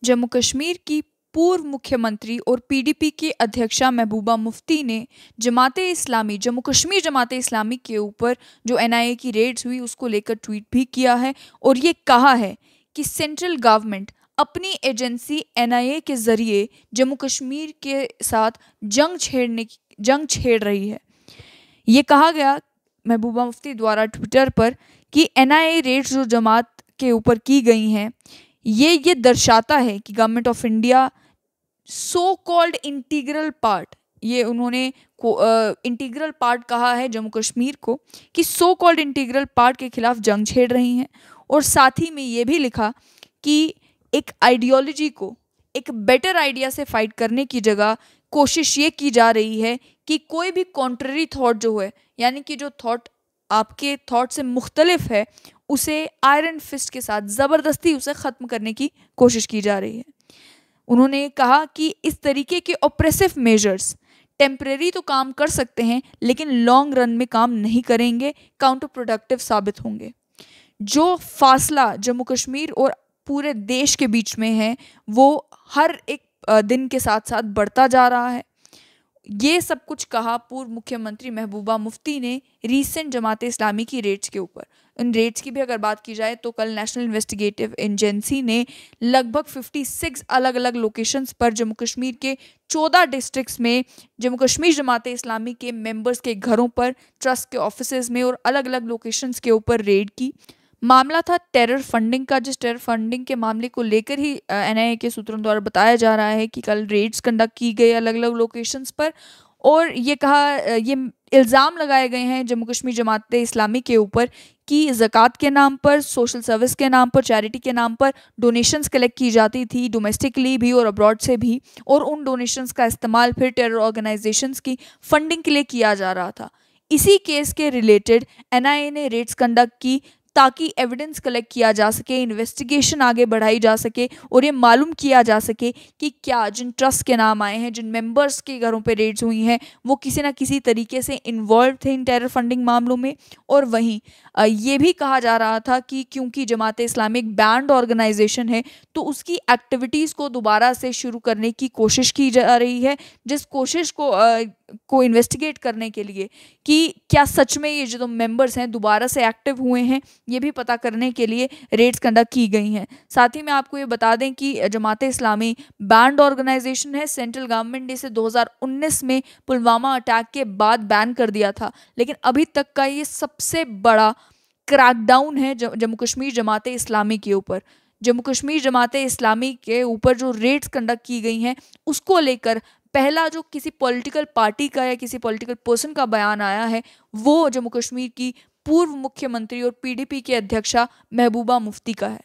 जम्मू कश्मीर की पूर्व मुख्यमंत्री और पीडीपी की अध्यक्षा महबूबा मुफ्ती ने जम्मू कश्मीर जमाते इस्लामी के ऊपर जो एनआईए की रेड्स हुई उसको लेकर ट्वीट भी किया है और ये कहा है कि सेंट्रल गवर्नमेंट अपनी एजेंसी एनआईए के ज़रिए जम्मू कश्मीर के साथ जंग छेड़ रही है। ये कहा गया महबूबा मुफ्ती द्वारा ट्विटर पर कि एनआईए रेड्स जो जमात के ऊपर की गई हैं ये दर्शाता है कि government of India so called integral part, ये उन्होंने इंटीग्रल पार्ट कहा है जम्मू कश्मीर को, कि सो कॉल्ड इंटीग्रल पार्ट के खिलाफ जंग छेड़ रही हैं। और साथ ही में ये भी लिखा कि एक आइडियोलॉजी को एक बेटर आइडिया से फाइट करने की जगह कोशिश ये की जा रही है कि कोई भी कॉन्ट्ररी थॉट जो है, यानी कि जो थॉट आपके थॉट से मुख्तलिफ है, उसे आयरन फिस्ट के साथ ज़बरदस्ती उसे ख़त्म करने की कोशिश की जा रही है। उन्होंने कहा कि इस तरीके के ऑप्रेसिव मेजर्स टेम्परेरी तो काम कर सकते हैं लेकिन लॉन्ग रन में काम नहीं करेंगे, काउंटर प्रोडक्टिव साबित होंगे। जो फासला जम्मू कश्मीर और पूरे देश के बीच में है वो हर एक दिन के साथ साथ बढ़ता जा रहा है। ये सब कुछ कहा पूर्व मुख्यमंत्री महबूबा मुफ्ती ने रीसेंट जमात इस्लामी की रेड्स के ऊपर। इन रेड्स की भी अगर बात की जाए तो कल नेशनल इन्वेस्टिगेटिव एजेंसी ने लगभग 56 अलग अलग लोकेशंस पर जम्मू कश्मीर के 14 डिस्ट्रिक्ट्स में जम्मू कश्मीर जमात इस्लामी के मेंबर्स के घरों पर, ट्रस्ट के ऑफिसेज में और अलग अलग लोकेशंस के ऊपर रेड की। मामला था टेरर फंडिंग का, जिस टेरर फंडिंग के मामले को लेकर ही एनआईए के सूत्रों द्वारा बताया जा रहा है कि कल रेड्स कंडक्ट की गई अलग अलग लोकेशंस पर। और ये इल्ज़ाम लगाए गए हैं जम्मू कश्मीर जमात इस्लामी के ऊपर कि ज़कात के नाम पर, सोशल सर्विस के नाम पर, चैरिटी के नाम पर डोनेशंस कलेक्ट की जाती थी, डोमेस्टिकली भी और अब्रॉड से भी, और उन डोनेशंस का इस्तेमाल फिर टेरर ऑर्गेनाइजेशंस की फंडिंग के लिए किया जा रहा था। इसी केस के रिलेटेड एनआईए ने रेड्स कंडक्ट की ताकि एविडेंस कलेक्ट किया जा सके, इन्वेस्टिगेशन आगे बढ़ाई जा सके और ये मालूम किया जा सके कि क्या जिन ट्रस्ट के नाम आए हैं, जिन मेंबर्स के घरों पे रेड्स हुई हैं, वो किसी ना किसी तरीके से इन्वॉल्व थे इन टेरर फंडिंग मामलों में। और वहीं ये भी कहा जा रहा था कि क्योंकि जमात इस्लामी एक बैंड ऑर्गेनाइजेशन है तो उसकी एक्टिविटीज़ को दोबारा से शुरू करने की कोशिश की जा रही है, जिस कोशिश को इन्वेस्टिगेट करने के लिए कि क्या सच में ये जो मेंबर्स हैं दोबारा से एक्टिव हुए हैं, ये भी पता करने के लिए रेड्स कंडक्ट की गई हैं। साथ ही में आपको ये बता दें कि जमात इस्लामी बैंड ऑर्गेनाइजेशन है। सेंट्रल गवर्नमेंट ने इसे 2019 में पुलवामा अटैक के बाद बैन कर दिया था, लेकिन अभी तक का ये सबसे बड़ा क्रैकडाउन है जम्मू कश्मीर जमात इस्लामी के ऊपर। जम्मू कश्मीर जमात इस्लामी के ऊपर जो रेड्स कंडक्ट की गई हैं उसको लेकर पहला जो किसी पॉलिटिकल पार्टी का या किसी पॉलिटिकल पर्सन का बयान आया है वो जम्मू कश्मीर की पूर्व मुख्यमंत्री और पीडीपी की अध्यक्षा महबूबा मुफ्ती का है।